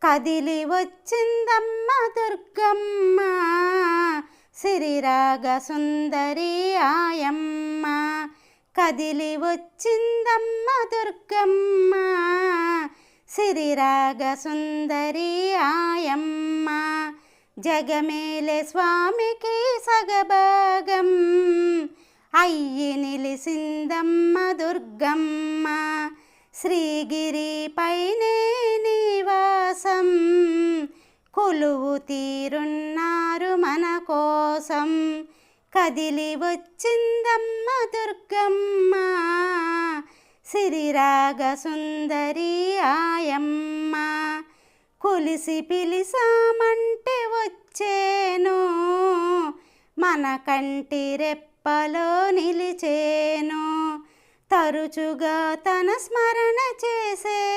కదిలి వచ్చిందమ్మ దుర్గమ్మ సిరిరాగ సుందరి ఆయమ్మ. కదిలి వచ్చిందమ్మ దుర్గమ్మ సిరిరాగ సుందరి ఆయమ్మ. జగమేలే స్వామికి సగభాగం అయ్యి నిలిసిందమ్మ దుర్గమ్మ. శ్రీగిరిపైనే నివాసం కొలువు తీరున్నారు మన కోసం. కదిలి వచ్చిందమ్మ దుర్గమ్మ సిరిరాగ సుందరి ఆయమ్మ. కొలిసి పిలిసామంటే వచ్చేను మన కంటి రెప్పలో నిలిచేను. తరచుగా తన స్మరణ చేసే